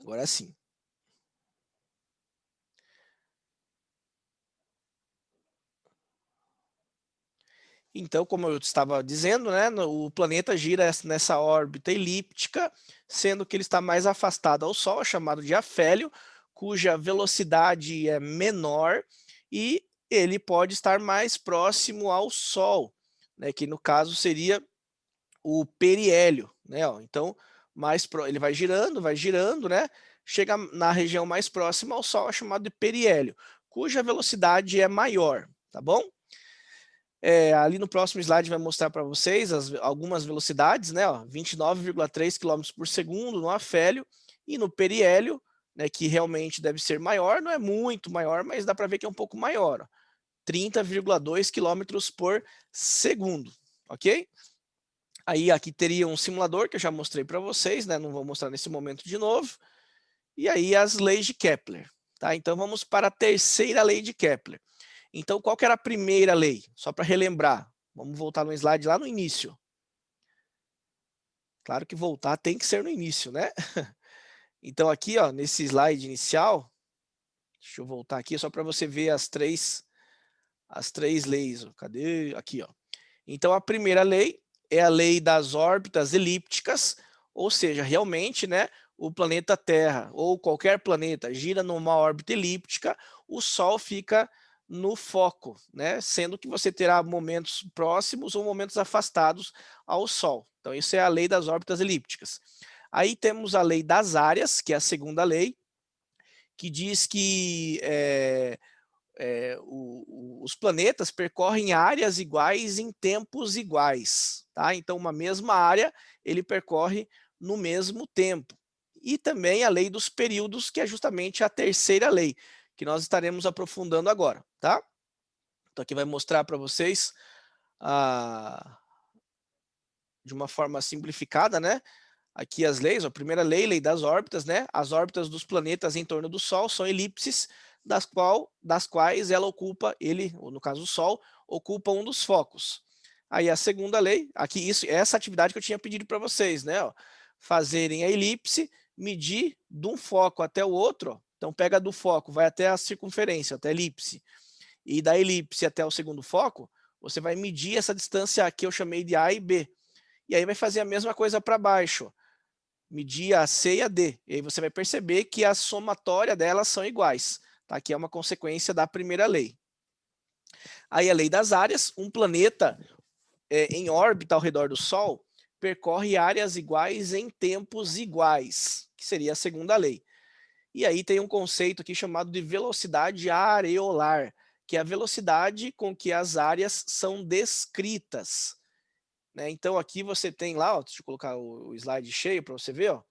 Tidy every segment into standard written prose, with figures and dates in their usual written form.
Agora sim. Então, como eu estava dizendo, né, o planeta gira nessa órbita elíptica, sendo que ele está mais afastado ao Sol, chamado de afélio, cuja velocidade é menor e ele pode estar mais próximo ao Sol, né, que no caso seria o periélio, né? Ó. Então, ele vai girando, né? Chega na região mais próxima ao Sol, é chamado de periélio, cuja velocidade é maior, tá bom? Ali no próximo slide vai mostrar para vocês algumas velocidades, né? 29,3 km por segundo no afélio e no periélio, né? Que realmente deve ser maior, não é muito maior, mas dá para ver que é um pouco maior. 30,2 km por segundo, ok? Aí aqui teria um simulador que eu já mostrei para vocês, né? Não vou mostrar nesse momento de novo. E aí as leis de Kepler, tá? Então vamos para a terceira lei de Kepler. Então qual que era a primeira lei? Só para relembrar. Vamos voltar no slide lá no início. Claro que voltar tem que ser no início, né? Então aqui, ó, nesse slide inicial, deixa eu voltar aqui só para você ver as três leis. Cadê? Aqui, ó. Então a primeira lei é a lei das órbitas elípticas, ou seja, realmente, né, o planeta Terra ou qualquer planeta gira numa órbita elíptica, o Sol fica no foco, né, sendo que você terá momentos próximos ou momentos afastados ao Sol. Então isso é a lei das órbitas elípticas. Aí temos a lei das áreas, que é a segunda lei, que diz que os planetas percorrem áreas iguais em tempos iguais, tá? Então, uma mesma área ele percorre no mesmo tempo. E também a lei dos períodos, que é justamente a terceira lei, que nós estaremos aprofundando agora, tá? Então, aqui vai mostrar para vocês de uma forma simplificada, né? Aqui as leis, a primeira lei, lei das órbitas, né? As órbitas dos planetas em torno do Sol são elipses, das quais ela ocupa, ou no caso o Sol, ocupa um dos focos. Aí a segunda lei, aqui essa atividade que eu tinha pedido para vocês, né? Ó, fazerem a elipse, medir de um foco até o outro, ó. Então pega do foco, vai até a circunferência, até a elipse, e da elipse até o segundo foco, você vai medir essa distância que eu chamei de A e B. E aí vai fazer a mesma coisa para baixo, medir a C e a D. E aí você vai perceber que a somatória delas são iguais, tá? Que é uma consequência da primeira lei. Aí a lei das áreas, um planeta em órbita ao redor do Sol percorre áreas iguais em tempos iguais, que seria a segunda lei. E aí tem um conceito aqui chamado de velocidade areolar, que é a velocidade com que as áreas são descritas, né? Então aqui você tem lá, ó, deixa eu colocar o slide cheio para você ver, ó.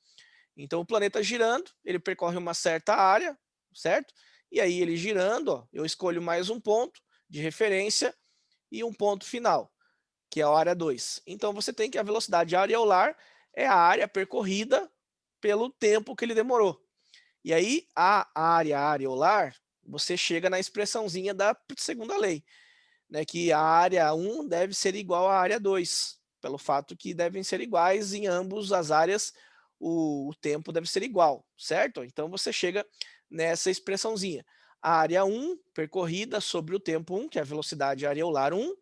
Então o planeta girando, ele percorre uma certa área, certo? E aí ele girando, ó, eu escolho mais um ponto de referência e um ponto final, que é a área 2. Então você tem que a velocidade areolar é a área percorrida pelo tempo que ele demorou. E aí a área areolar, você chega na expressãozinha da segunda lei, né, que a área 1 deve ser igual à área 2, pelo fato que devem ser iguais em ambas as áreas, o tempo deve ser igual, certo? Então você chega nessa expressãozinha. A área 1 percorrida sobre o tempo 1, que é a velocidade areolar 1,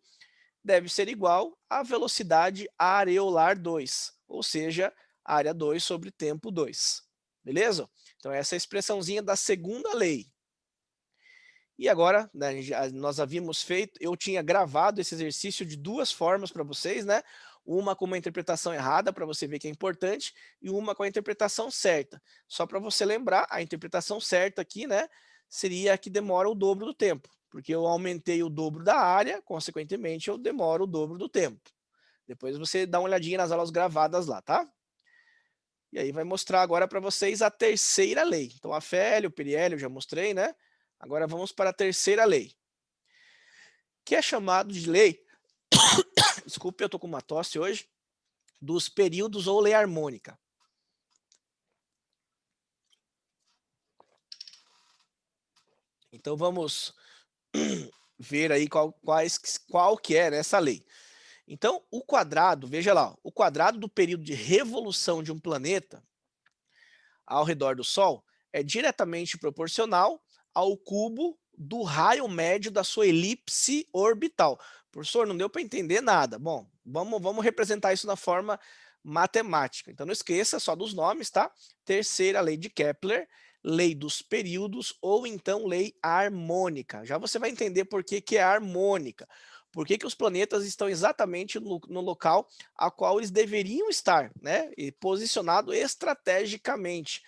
deve ser igual à velocidade areolar 2, ou seja, área 2 sobre tempo 2. Beleza? Então essa é a expressãozinha da segunda lei. E agora, né, nós havíamos feito, eu tinha gravado esse exercício de duas formas para vocês, né? Uma com uma interpretação errada, para você ver que é importante, e uma com a interpretação certa. Só para você lembrar, a interpretação certa aqui, né, seria a que demora o dobro do tempo, porque eu aumentei o dobro da área, consequentemente eu demoro o dobro do tempo. Depois você dá uma olhadinha nas aulas gravadas lá, tá? E aí vai mostrar agora para vocês a terceira lei. Então, a Félio, o Periélio, já mostrei, né? Agora vamos para a terceira lei, que é chamado de lei, desculpe, eu estou com uma tosse hoje, dos períodos ou lei harmônica. Então vamos ver aí qual que é essa lei. Então o quadrado, veja lá, o quadrado do período de revolução de um planeta, ao redor do Sol é diretamente proporcional ao cubo do raio médio da sua elipse orbital. Professor, não deu para entender nada. Bom, vamos representar isso na forma matemática. Então não esqueça só dos nomes, tá? Terceira lei de Kepler, lei dos períodos ou então lei harmônica. Já você vai entender por que que é harmônica. Por que que os planetas estão exatamente no local a qual eles deveriam estar, né? E posicionado estrategicamente.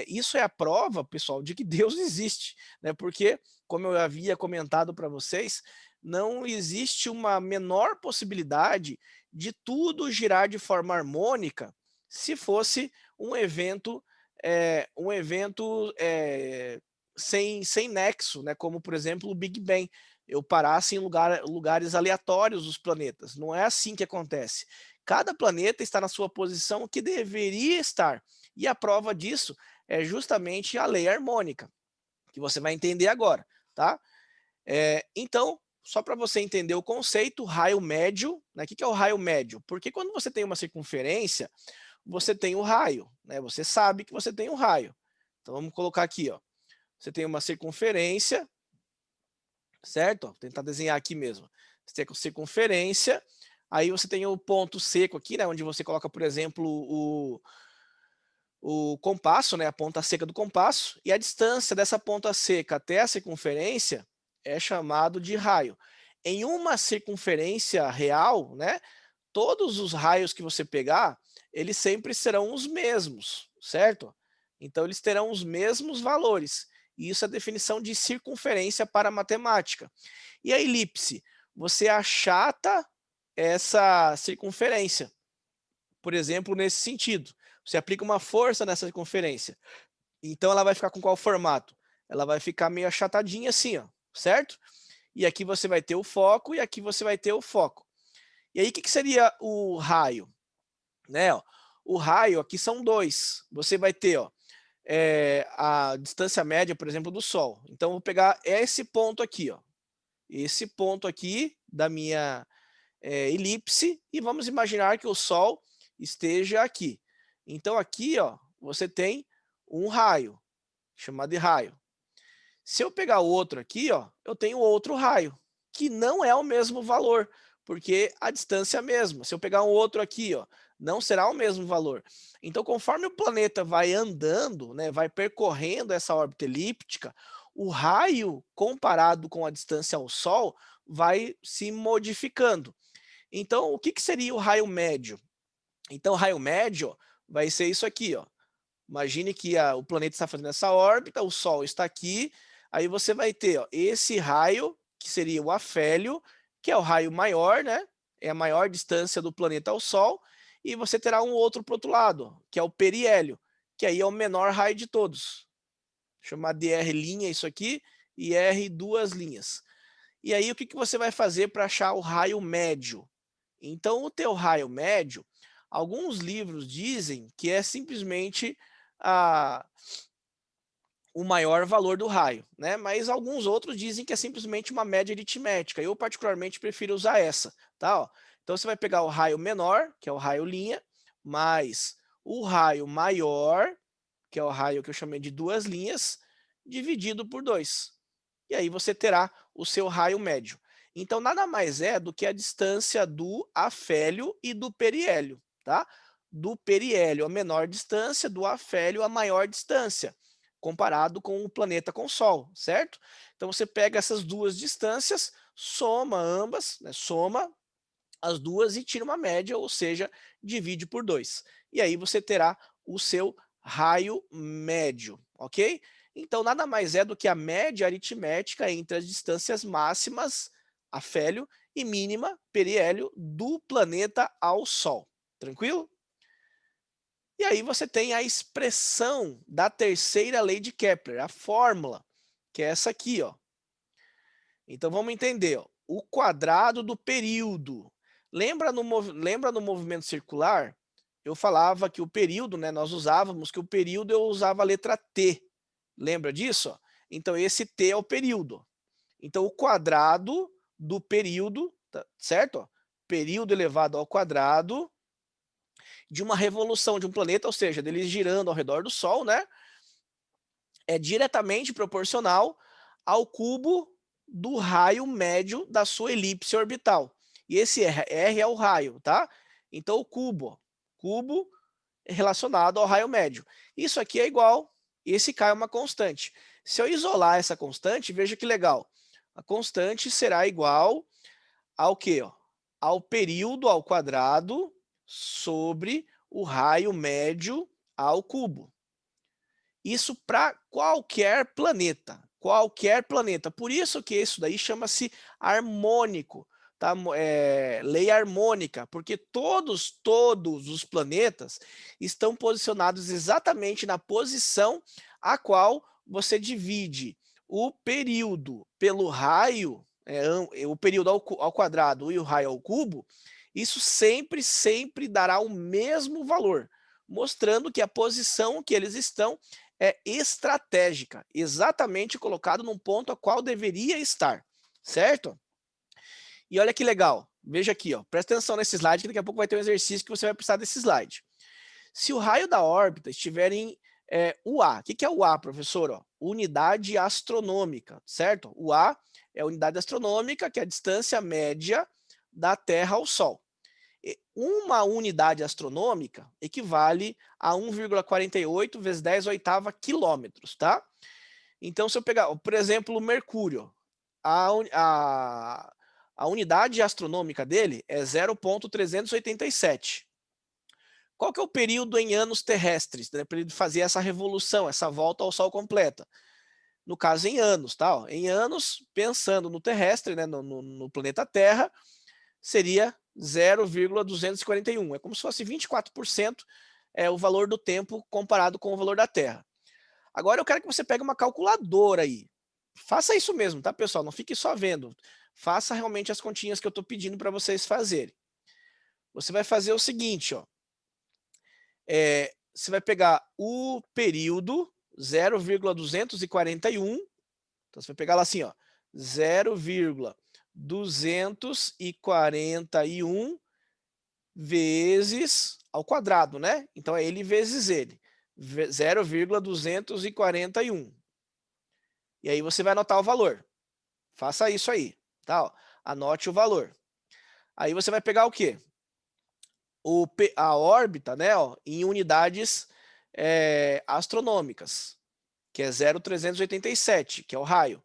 Isso é a prova, pessoal, de que Deus existe, né? Porque, como eu havia comentado para vocês, não existe uma menor possibilidade de tudo girar de forma harmônica se fosse um evento sem nexo, né? Como, por exemplo, o Big Bang. Eu parasse em lugares aleatórios dos planetas. Não é assim que acontece. Cada planeta está na sua posição que deveria estar. E a prova disso é justamente a lei harmônica, que você vai entender agora, tá? Então, só para você entender o conceito, raio médio, né? O que é o raio médio? Porque quando você tem uma circunferência, você tem o raio, né? Você sabe que você tem um raio. Então vamos colocar aqui, ó. Você tem uma circunferência, certo? Vou tentar desenhar aqui mesmo. Você tem a circunferência, aí você tem o ponto seco aqui, né? Onde você coloca, por exemplo, o compasso, né, a ponta seca do compasso, e a distância dessa ponta seca até a circunferência é chamado de raio. Em uma circunferência real, né, todos os raios que você pegar, eles sempre serão os mesmos, certo? Então eles terão os mesmos valores. E isso é a definição de circunferência para a matemática. E a elipse? Você achata essa circunferência. Por exemplo, nesse sentido. Você aplica uma força nessa circunferência. Então ela vai ficar com qual formato? Ela vai ficar meio achatadinha assim, ó, certo? E aqui você vai ter o foco e aqui você vai ter o foco. E aí o que seria o raio? Né, ó, o raio aqui são dois. Você vai ter, ó, a distância média, por exemplo, do Sol. Então eu vou pegar esse ponto aqui, ó, esse ponto aqui da minha elipse e vamos imaginar que o Sol esteja aqui. Então aqui, ó, você tem um raio, chamado de raio. Se eu pegar o outro aqui, ó, eu tenho outro raio, que não é o mesmo valor, porque a distância é a mesma. Se eu pegar um outro aqui, ó, não será o mesmo valor. Então, conforme o planeta vai andando, né, vai percorrendo essa órbita elíptica, o raio comparado com a distância ao Sol vai se modificando. Então, o que seria o raio médio? Então, o raio médio vai ser isso aqui, ó. Imagine que o planeta está fazendo essa órbita, o Sol está aqui, aí você vai ter, ó, esse raio, que seria o afélio, que é o raio maior, né? É a maior distância do planeta ao Sol, e você terá um outro para o outro lado, que é o periélio, que aí é o menor raio de todos. Chamar de R' isso aqui, e R duas linhas. E aí o que você vai fazer para achar o raio médio? Então o teu raio médio, alguns livros dizem que é simplesmente a, o maior valor do raio, né? Mas alguns outros dizem que é simplesmente uma média aritmética. Eu particularmente prefiro usar essa, tá? Ó, então você vai pegar o raio menor, que é o raio linha, mais o raio maior, que é o raio que eu chamei de duas linhas, dividido por 2. E aí você terá o seu raio médio. Então nada mais é do que a distância do afélio e do periélio, tá? Do periélio a menor distância, do afélio a maior distância, comparado com o planeta com o Sol, certo? Então você pega essas duas distâncias, soma ambas, né, soma as duas e tira uma média, ou seja, divide por 2. E aí você terá o seu raio médio, ok? Então nada mais é do que a média aritmética entre as distâncias máximas, afélio, e mínima, periélio, do planeta ao Sol. Tranquilo? E aí você tem a expressão da terceira lei de Kepler, a fórmula, que é essa aqui, ó. Então vamos entender, ó, o quadrado do período. Lembra no movimento circular? Eu falava que o período, né, nós usávamos que o período eu usava a letra T. Lembra disso? Ó? Então esse T é o período. Então o quadrado do período, tá, certo? Ó, período elevado ao quadrado de uma revolução de um planeta, ou seja, dele girando ao redor do Sol, né? É diretamente proporcional ao cubo do raio médio da sua elipse orbital. E esse R é o raio, tá? Então o cubo relacionado ao raio médio. Isso aqui é igual, esse K é uma constante. Se eu isolar essa constante, veja que legal. A constante será igual ao quê? Ó? Ao período ao quadrado sobre o raio médio ao cubo. Isso para qualquer planeta. Qualquer planeta. Por isso que isso daí chama-se harmônico. Tá? Lei harmônica, porque todos os planetas estão posicionados exatamente na posição a qual você divide o período pelo raio, o período ao quadrado e o raio ao cubo, isso sempre dará o mesmo valor, mostrando que a posição que eles estão é estratégica, exatamente colocado num ponto a qual deveria estar, certo? E olha que legal, veja aqui, ó, presta atenção nesse slide, que daqui a pouco vai ter um exercício que você vai precisar desse slide. Se o raio da órbita estiver em UA, o que é UA, professor? Ó, unidade astronômica, certo? UA é a unidade astronômica, que é a distância média da Terra ao Sol. Uma unidade astronômica equivale a 1,48 vezes 10 oitava quilômetros, tá? Então, se eu pegar, por exemplo, o Mercúrio, a unidade astronômica dele é 0,387. Qual que é o período em anos terrestres, né, para ele fazer essa revolução, essa volta ao Sol completa? No caso, em anos, tá? Ó, em anos, pensando no terrestre, né, no planeta Terra, seria 0,241. É como se fosse 24% o valor do tempo comparado com o valor da Terra. Agora eu quero que você pegue uma calculadora aí. Faça isso mesmo, tá, pessoal? Não fique só vendo. Faça realmente as continhas que eu estou pedindo para vocês fazerem. Você vai fazer o seguinte, ó. Você vai pegar o período 0,241. Então você vai pegar lá assim, ó, 0,241 vezes ao quadrado, né? Então é ele vezes ele, 0,241. E aí você vai anotar o valor. Faça isso aí, tá? Ó, anote o valor. Aí você vai pegar o quê? A órbita, né, ó, em unidades astronômicas, que é 0,387, que é o raio.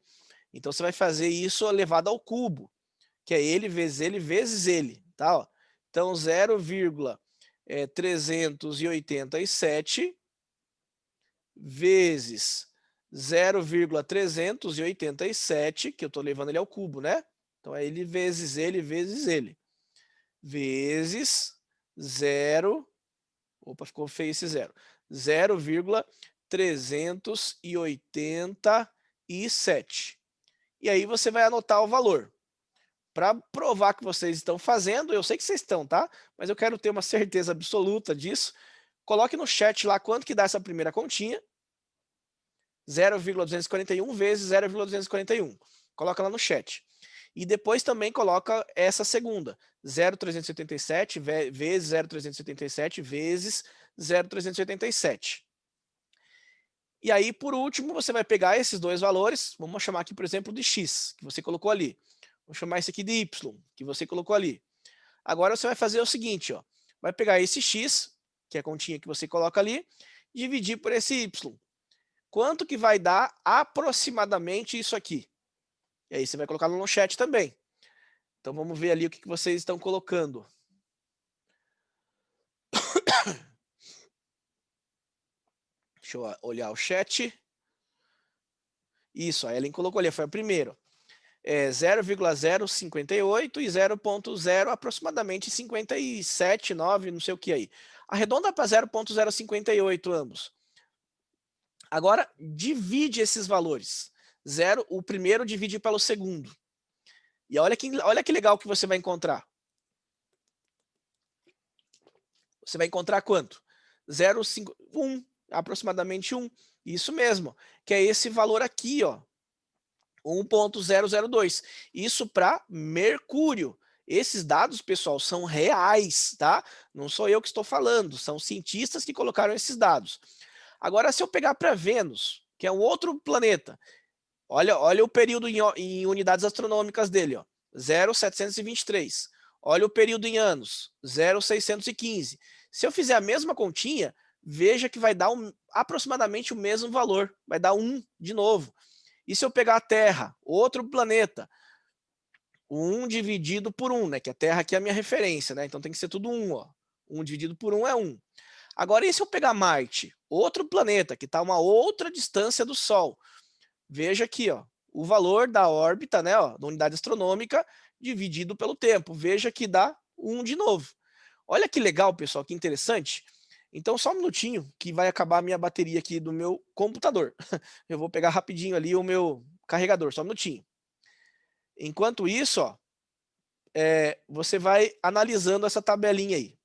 Então você vai fazer isso elevado ao cubo, que é ele vezes ele, tá? Ó. Então 0,387 vezes 0,387, que eu estou levando ele ao cubo, né? Então é ele, vezes zero, opa, ficou feio esse zero, 0,387. E aí você vai anotar o valor. Para provar que vocês estão fazendo, eu sei que vocês estão, tá? Mas eu quero ter uma certeza absoluta disso. Coloque no chat lá quanto que dá essa primeira continha. 0,241 vezes 0,241. Coloca lá no chat. E depois também coloca essa segunda, 0,377 vezes 0,377 vezes 0,377. E aí, por último, você vai pegar esses dois valores, vamos chamar aqui, por exemplo, de x, que você colocou ali. Vou chamar esse aqui de y, que você colocou ali. Agora você vai fazer o seguinte, ó, vai pegar esse x, que é a continha que você coloca ali, dividir por esse y. Quanto que vai dar aproximadamente isso aqui? E aí você vai colocar no chat também. Então vamos ver ali o que vocês estão colocando. Deixa eu olhar o chat. Isso, a Ellen colocou ali, foi a primeira. 0,058 e 0,0 aproximadamente 57, 9, não sei o que aí. Arredonda para 0,058 ambos. Agora, divide esses valores. O primeiro divide pelo segundo. E olha que legal que você vai encontrar. Você vai encontrar quanto? 0,1, aproximadamente 1. Isso mesmo, que é esse valor aqui, ó. 1,002. Isso para Mercúrio. Esses dados, pessoal, são reais, tá? Não sou eu que estou falando, são cientistas que colocaram esses dados. Agora, se eu pegar para Vênus, que é um outro planeta, olha o período em unidades astronômicas dele, ó, 0,723. Olha o período em anos, 0,615. Se eu fizer a mesma continha, veja que vai dar aproximadamente o mesmo valor, vai dar 1 de novo. E se eu pegar a Terra, outro planeta, 1 dividido por 1, né? Que a Terra aqui é a minha referência, né? Então tem que ser tudo 1, ó. 1 dividido por 1 é 1. Agora, e se eu pegar Marte, outro planeta, que está a uma outra distância do Sol? Veja aqui, ó, o valor da órbita, né, ó, da unidade astronômica, dividido pelo tempo. Veja que dá 1 de novo. Olha que legal, pessoal, que interessante. Então, só um minutinho, que vai acabar a minha bateria aqui do meu computador. Eu vou pegar rapidinho ali o meu carregador, só um minutinho. Enquanto isso, ó, você vai analisando essa tabelinha aí.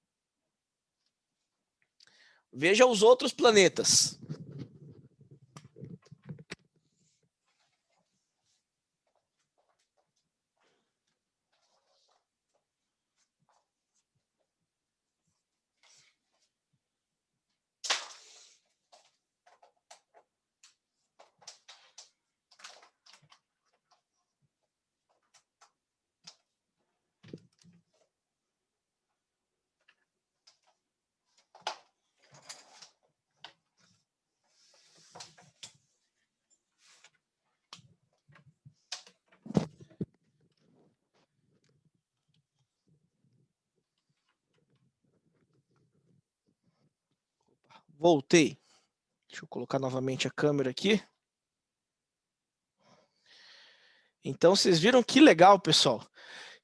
Veja os outros planetas. Voltei. Deixa eu colocar novamente a câmera aqui. Então, vocês viram que legal, pessoal?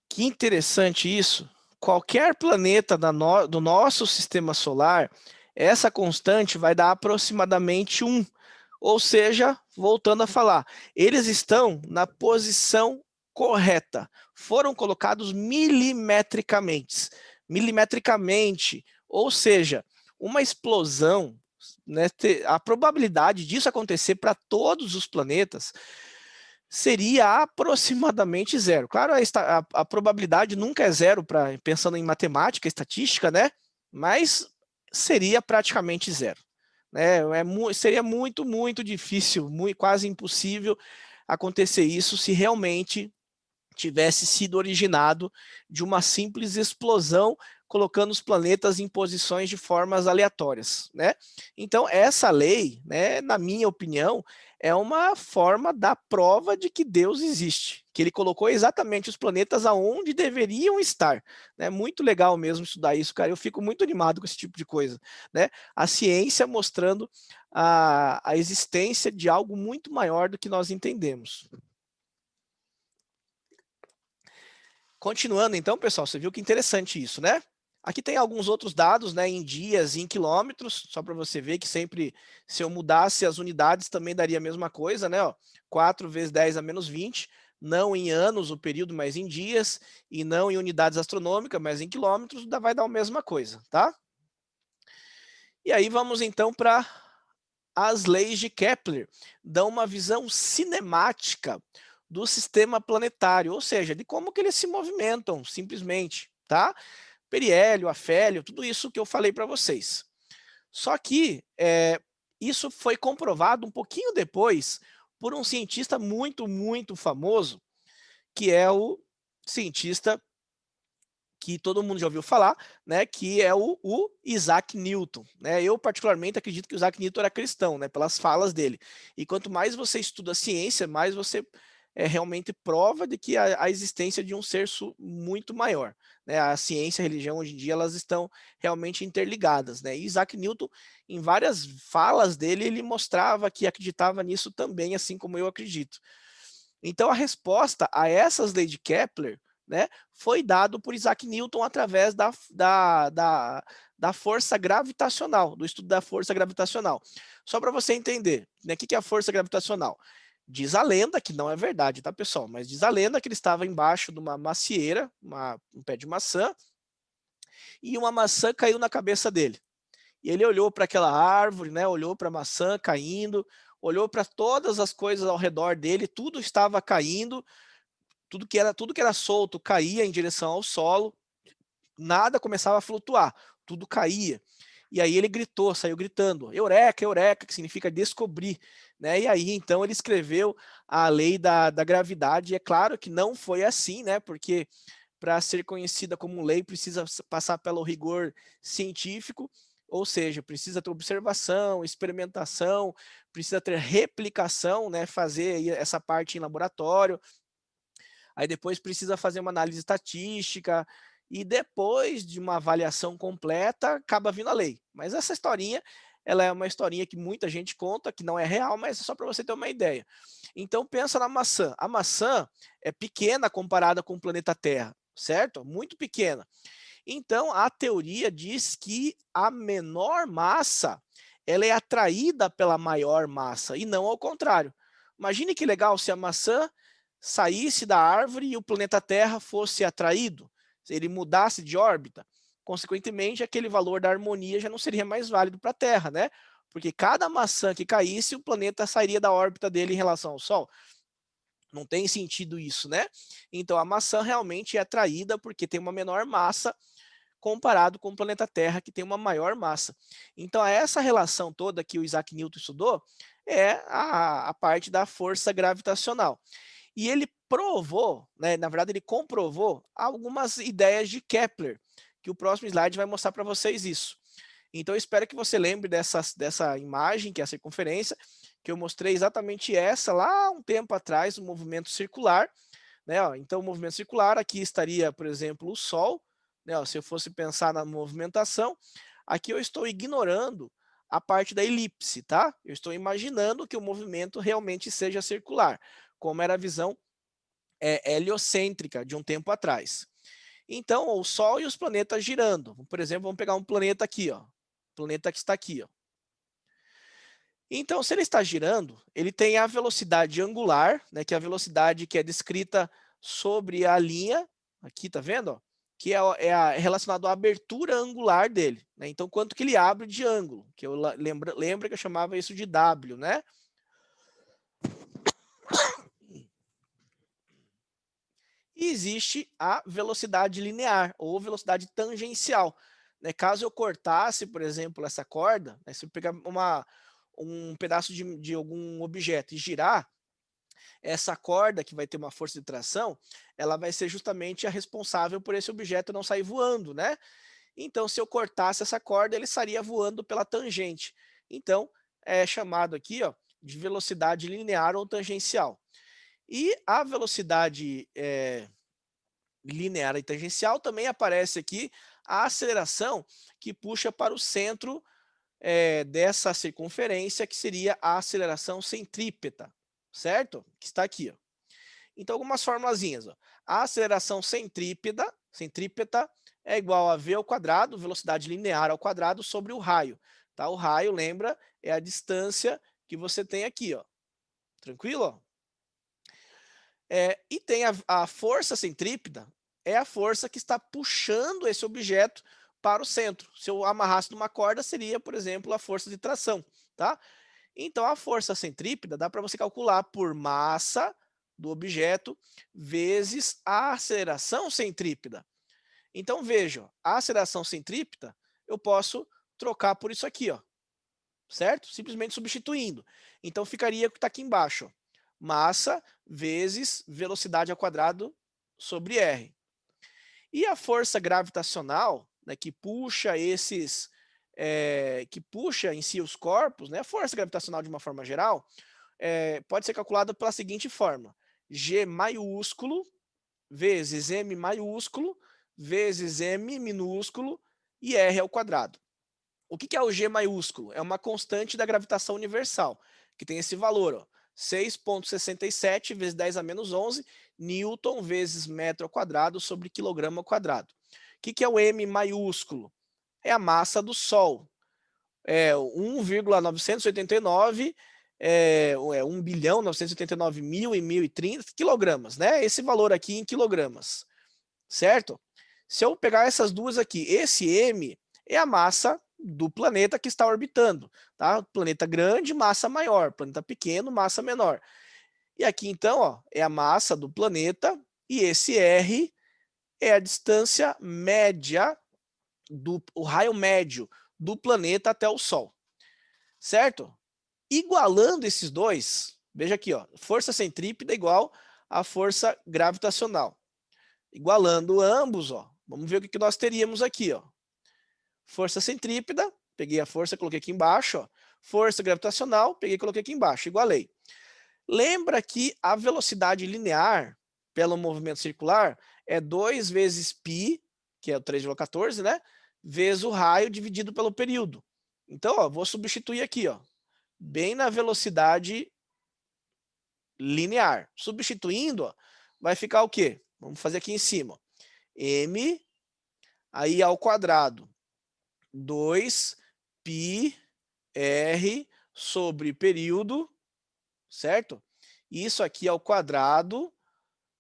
Que interessante isso. Qualquer planeta do nosso sistema solar, essa constante vai dar aproximadamente 1. Ou seja, voltando a falar, eles estão na posição correta. Foram colocados milimetricamente. Milimetricamente. Ou seja, uma explosão, né, a probabilidade disso acontecer para todos os planetas seria aproximadamente zero. Claro, a probabilidade nunca é zero, pensando em matemática, estatística, né? Mas seria praticamente zero. Né? Seria muito, muito difícil, quase impossível acontecer isso se realmente tivesse sido originado de uma simples explosão, colocando os planetas em posições de formas aleatórias, né? Então, essa lei, né, na minha opinião, é uma forma da prova de que Deus existe, que ele colocou exatamente os planetas aonde deveriam estar, né? Muito legal mesmo estudar isso, cara. Eu fico muito animado com esse tipo de coisa, né? A ciência mostrando a existência de algo muito maior do que nós entendemos. Continuando então, pessoal, você viu que interessante isso, né? Aqui tem alguns outros dados, né, em dias e em quilômetros, só para você ver que sempre, se eu mudasse as unidades, também daria a mesma coisa, né? Ó, 4 vezes 10 a menos 20, não em anos o período, mas em dias, e não em unidades astronômicas, mas em quilômetros, vai dar a mesma coisa, tá? E aí vamos então para as leis de Kepler, dão uma visão cinemática do sistema planetário, ou seja, de como que eles se movimentam, simplesmente, tá? Periélio, afélio, tudo isso que eu falei para vocês. Só que isso foi comprovado um pouquinho depois por um cientista muito, muito famoso, que é o cientista que todo mundo já ouviu falar, né, que é o Isaac Newton, né? Eu particularmente acredito que o Isaac Newton era cristão, né, pelas falas dele. E quanto mais você estuda a ciência, mais você realmente prova de que a existência de um ser muito maior, né? A ciência e a religião hoje em dia elas estão realmente interligadas, né? E Isaac Newton, em várias falas dele, ele mostrava que acreditava nisso também, assim como eu acredito. Então, a resposta a essas leis de Kepler, né, foi dado por Isaac Newton através da força gravitacional, do estudo da força gravitacional. Só para você entender, né, o que é a força gravitacional? Diz a lenda, que não é verdade, tá, pessoal? Mas diz a lenda que ele estava embaixo de uma macieira, um pé de maçã, e uma maçã caiu na cabeça dele. E ele olhou para aquela árvore, né? Olhou para a maçã caindo, olhou para todas as coisas ao redor dele, tudo estava caindo, tudo que era solto caía em direção ao solo, nada começava a flutuar, tudo caía. E aí ele gritou, saiu gritando, Eureka, Eureka, que significa descobrir, né? E aí então ele escreveu a lei da gravidade. E é claro que não foi assim, né? Porque para ser conhecida como lei precisa passar pelo rigor científico, ou seja, precisa ter observação, experimentação, precisa ter replicação, né? Fazer essa parte em laboratório. Aí depois precisa fazer uma análise estatística, e depois de uma avaliação completa, acaba vindo a lei. Mas essa historinha, ela é uma historinha que muita gente conta, que não é real, mas é só para você ter uma ideia. Então pensa na maçã. A maçã é pequena comparada com o planeta Terra, certo? Muito pequena. Então a teoria diz que a menor massa, ela é atraída pela maior massa, e não ao contrário. Imagine que legal se a maçã saísse da árvore e o planeta Terra fosse atraído, se ele mudasse de órbita, consequentemente aquele valor da harmonia já não seria mais válido para a Terra, né? Porque cada maçã que caísse, o planeta sairia da órbita dele em relação ao Sol. Não tem sentido isso, né? Então a maçã realmente é atraída porque tem uma menor massa comparado com o planeta Terra, que tem uma maior massa. Então essa relação toda que o Isaac Newton estudou é a parte da força gravitacional. E ele provou, né, na verdade ele comprovou algumas ideias de Kepler, que o próximo slide vai mostrar para vocês isso. Então eu espero que você lembre dessa imagem, que é a circunferência, que eu mostrei exatamente essa lá um tempo atrás, o movimento circular. Né, ó, então o movimento circular, aqui estaria, por exemplo, o Sol, né, ó, se eu fosse pensar na movimentação, aqui eu estou ignorando a parte da elipse, tá? Eu estou imaginando que o movimento realmente seja circular, como era a visão heliocêntrica de um tempo atrás. Então, o Sol e os planetas girando. Por exemplo, vamos pegar um planeta aqui, ó. Planeta que está aqui, ó. Então, se ele está girando, ele tem a velocidade angular, né, que é a velocidade que é descrita sobre a linha, aqui, tá vendo? Ó, que é relacionado à abertura angular dele. Né? Então, quanto que ele abre de ângulo, que eu lembro que eu chamava isso de W, né? E existe a velocidade linear ou velocidade tangencial. Né? Caso eu cortasse, por exemplo, essa corda, né? Se eu pegar um pedaço de algum objeto e girar, essa corda que vai ter uma força de tração, ela vai ser justamente a responsável por esse objeto não sair voando, né? Então, se eu cortasse essa corda, ele estaria voando pela tangente. Então, é chamado aqui, ó, de velocidade linear ou tangencial. E a velocidade linear e tangencial também aparece aqui a aceleração que puxa para o centro dessa circunferência, que seria a aceleração centrípeta, certo? Que está aqui, ó. Então, algumas formulazinhas. Ó. A aceleração centrípeta é igual a v ao quadrado, velocidade linear ao quadrado, sobre o raio. Tá? O raio, lembra, é a distância que você tem aqui. Ó. Tranquilo? Ó? E tem a força centrípeta, é a força que está puxando esse objeto para o centro. Se eu amarrasse numa corda, seria, por exemplo, a força de tração. Tá? Então, a força centrípeta dá para você calcular por massa do objeto vezes a aceleração centrípeta. Então, vejam, a aceleração centrípeta eu posso trocar por isso aqui, ó, certo? Simplesmente substituindo. Então, ficaria o que está aqui embaixo. Ó, massa vezes velocidade ao quadrado sobre R. E a força gravitacional, né, que puxa que puxa em si os corpos, né, a força gravitacional de uma forma geral, pode ser calculada pela seguinte forma: G maiúsculo vezes M maiúsculo vezes M minúsculo e R ao quadrado. O que é o G maiúsculo? É uma constante da gravitação universal, que tem esse valor, 6,67 vezes 10 a menos 11 Newton vezes metro ao quadrado sobre quilograma ao quadrado. O que é o M maiúsculo? É a massa do Sol. 1,989 1 bilhão 989 mil e 1030 quilogramas, né? Esse valor aqui em quilogramas, certo? Se eu pegar essas duas aqui, esse M é a massa do planeta que está orbitando, tá? Planeta grande, massa maior, planeta pequeno, massa menor. E aqui então, ó, é a massa do planeta e esse R é a distância média, o raio médio do planeta até o Sol, certo? Igualando esses dois, veja aqui, ó, força centrípeta igual a força gravitacional. Igualando ambos, ó, vamos ver o que nós teríamos aqui, ó. Força centrípeta, peguei a força, coloquei aqui embaixo, ó. Força gravitacional, peguei e coloquei aqui embaixo, igualei. Lembra que a velocidade linear pelo movimento circular é 2 vezes π, que é o 3,14, né? Vezes o raio dividido pelo período. Então, ó, vou substituir aqui, ó, bem na velocidade linear. Substituindo, ó, vai ficar o quê? Vamos fazer aqui em cima. M, aí ao quadrado, 2 π r sobre período, certo? Isso aqui ao quadrado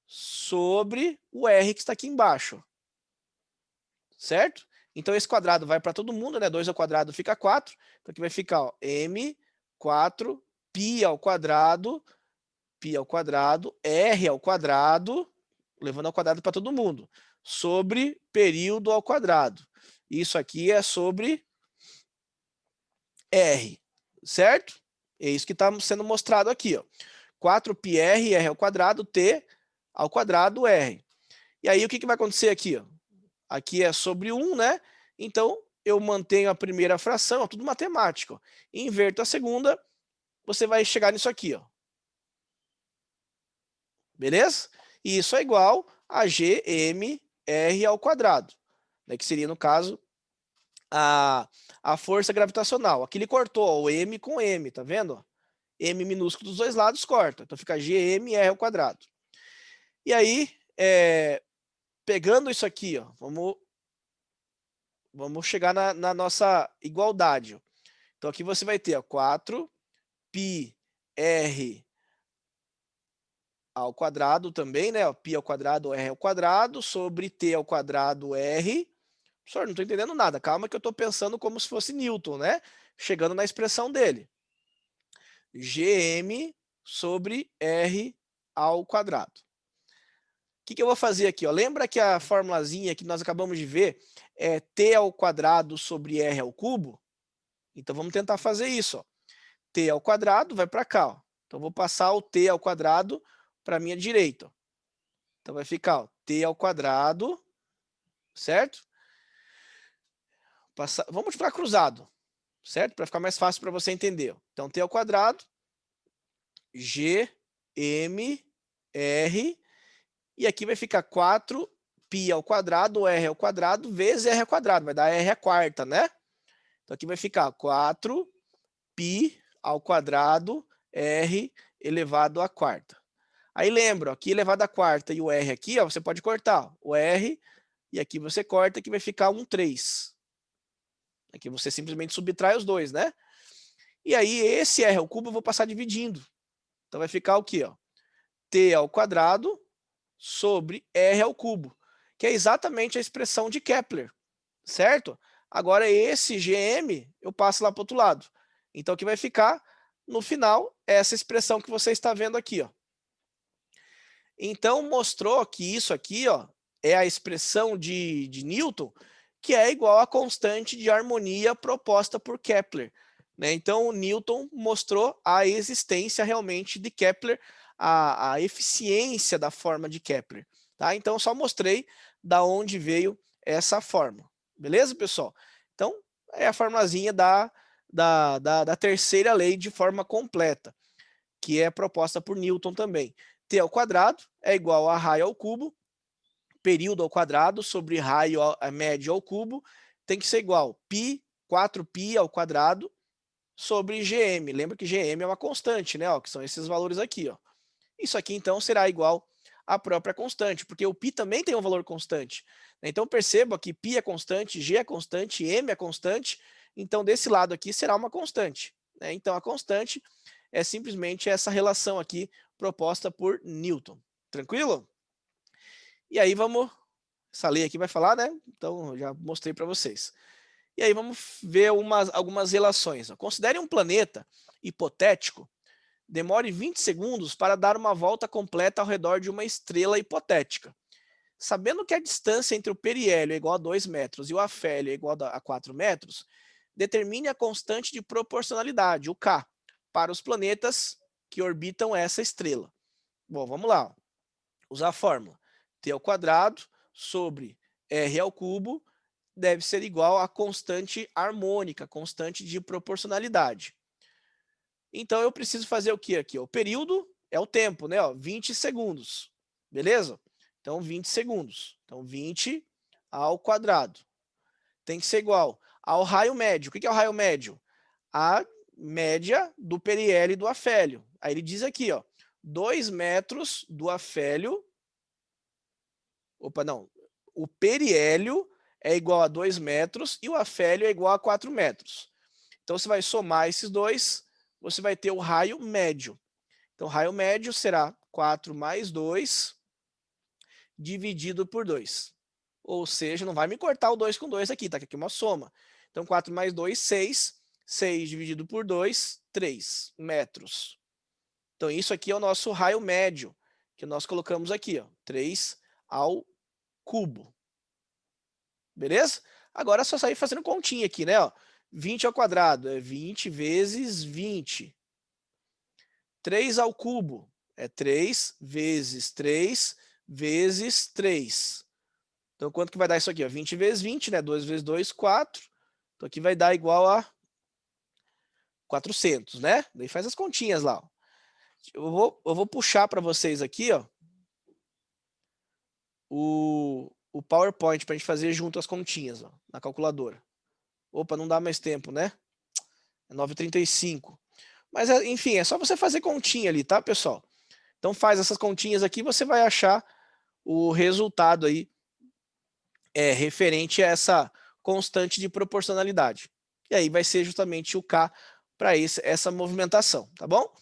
sobre o r que está aqui embaixo, certo? Então esse quadrado vai para todo mundo, né? 2 ao quadrado fica 4. Então aqui vai ficar, ó, m 4 π ao quadrado, r ao quadrado, levando ao quadrado para todo mundo, sobre período ao quadrado. Isso aqui é sobre r, certo? É isso que está sendo mostrado aqui, ó. 4πr, r ao quadrado, t ao quadrado, r. E aí o que vai acontecer aqui, ó? Aqui é sobre 1, né? Então eu mantenho a primeira fração, ó, tudo matemático. Inverto a segunda, você vai chegar nisso aqui, ó. Beleza? E isso é igual a gmr ao quadrado, né? Que seria, no caso, a força gravitacional. Aqui ele cortou, ó, o m com m, tá vendo? M minúsculo dos dois lados corta. Então fica gmr ao quadrado. E aí, pegando isso aqui, ó, vamos chegar na nossa igualdade. Então aqui você vai ter, ó, 4πr ao quadrado também, né? Ó, π ao quadrado, r ao quadrado, sobre t ao quadrado, r. Professor, não estou entendendo nada. Calma que eu estou pensando como se fosse Newton, né? Chegando na expressão dele. Gm sobre r ao quadrado. O que eu vou fazer aqui? Ó? Lembra que a formulazinha que nós acabamos de ver é t ao quadrado sobre r ao cubo? Então vamos tentar fazer isso. Ó. T ao quadrado vai para cá. Ó. Então vou passar o t ao quadrado para a minha direita. Ó. Então vai ficar, ó, t ao quadrado, certo? Vamos para cruzado, certo? Para ficar mais fácil para você entender. Então t ao quadrado, g, m, r, e aqui vai ficar 4π ao quadrado, r ao quadrado, vezes r ao quadrado, vai dar r à quarta, né? Então aqui vai ficar 4π ao quadrado, r elevado à quarta. Aí lembra, aqui elevado à quarta e o r aqui, ó, você pode cortar. Ó, o r, e aqui você corta, que vai ficar 1/3. Aqui você simplesmente subtrai os dois, né? E aí esse r ao cubo eu vou passar dividindo. Então vai ficar o quê? Ó? T ao quadrado sobre r ao cubo, que é exatamente a expressão de Kepler, certo? Agora esse gm eu passo lá para o outro lado. Então aqui vai ficar, no final, essa expressão que você está vendo aqui, ó. Então mostrou que isso aqui, ó, é a expressão de Newton, que é igual à constante de harmonia proposta por Kepler. Né? Então Newton mostrou a existência realmente de Kepler, a eficiência da forma de Kepler. Tá? Então só mostrei da onde veio essa forma. Beleza, pessoal? Então é a formulazinha da terceira lei de forma completa, que é proposta por Newton também. T ao quadrado é igual a raio ao cubo, período ao quadrado sobre raio médio ao cubo, tem que ser igual π, 4π ao quadrado, sobre gm. Lembra que gm é uma constante, né? Ó, que são esses valores aqui. Ó. Isso aqui, então, será igual à própria constante, porque o π também tem um valor constante. Então, perceba que π é constante, g é constante, m é constante, então, desse lado aqui será uma constante. Né? Então, a constante é simplesmente essa relação aqui proposta por Newton. Tranquilo? E aí vamos, essa lei aqui vai falar, né? Então já mostrei para vocês. E aí vamos ver algumas relações. Considere um planeta hipotético demore 20 segundos para dar uma volta completa ao redor de uma estrela hipotética. Sabendo que a distância entre o periélio é igual a 2 metros e o afélio é igual a 4 metros, determine a constante de proporcionalidade, o K, para os planetas que orbitam essa estrela. Bom, vamos lá. Usar a fórmula. T ao quadrado sobre R ao cubo deve ser igual à constante harmônica, constante de proporcionalidade. Então eu preciso fazer o que aqui? O período é o tempo, né? 20 segundos. Beleza? Então 20 segundos. Então 20 ao quadrado. Tem que ser igual ao raio médio. O que é o raio médio? A média do periélio e do afélio. Aí ele diz aqui, 2 metros do afélio. Opa, não. O periélio é igual a 2 metros e o afélio é igual a 4 metros. Então você vai somar esses dois, você vai ter o raio médio. Então, o raio médio será 4 mais 2 dividido por 2. Ou seja, não vai me cortar o 2 com 2 aqui, tá? Que aqui é uma soma. Então, 4 mais 2, 6. 6 dividido por 2, 3 metros. Então, isso aqui é o nosso raio médio, que nós colocamos aqui, 3 ao cubo. Beleza? Agora é só sair fazendo continha aqui, né? 20 ao quadrado é 20 vezes 20. 3 ao cubo é 3 vezes 3 vezes 3. Então, quanto que vai dar isso aqui? 20 vezes 20, né? 2 vezes 2, 4. Então, aqui vai dar igual a 400, né? Daí faz as continhas lá. Eu vou puxar para vocês aqui, o PowerPoint para a gente fazer junto as continhas, na calculadora. Opa, não dá mais tempo, né? É 9h35. Mas, enfim, é só você fazer continha ali, tá, pessoal? Então faz essas continhas aqui, você vai achar o resultado aí referente a essa constante de proporcionalidade. E aí vai ser justamente o K para essa movimentação, tá bom?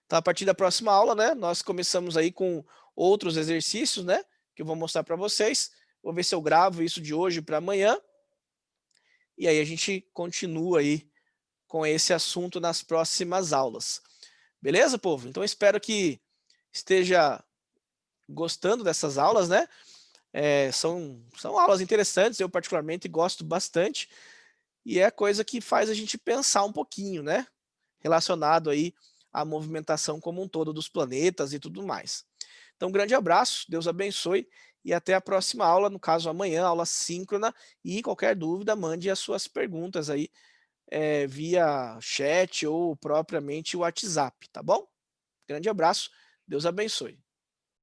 Então, a partir da próxima aula, né, nós começamos aí com outros exercícios, né, que eu vou mostrar para vocês. Vou ver se eu gravo isso de hoje para amanhã. E aí a gente continua aí com esse assunto nas próximas aulas. Beleza, povo? Então, espero que esteja gostando dessas aulas, né? São aulas interessantes, eu particularmente gosto bastante, e é coisa que faz a gente pensar um pouquinho, né? Relacionado aí à movimentação como um todo dos planetas e tudo mais. Então, um grande abraço, Deus abençoe, e até a próxima aula, no caso amanhã, aula síncrona, e qualquer dúvida, mande as suas perguntas aí via chat ou propriamente o WhatsApp, tá bom? Grande abraço, Deus abençoe.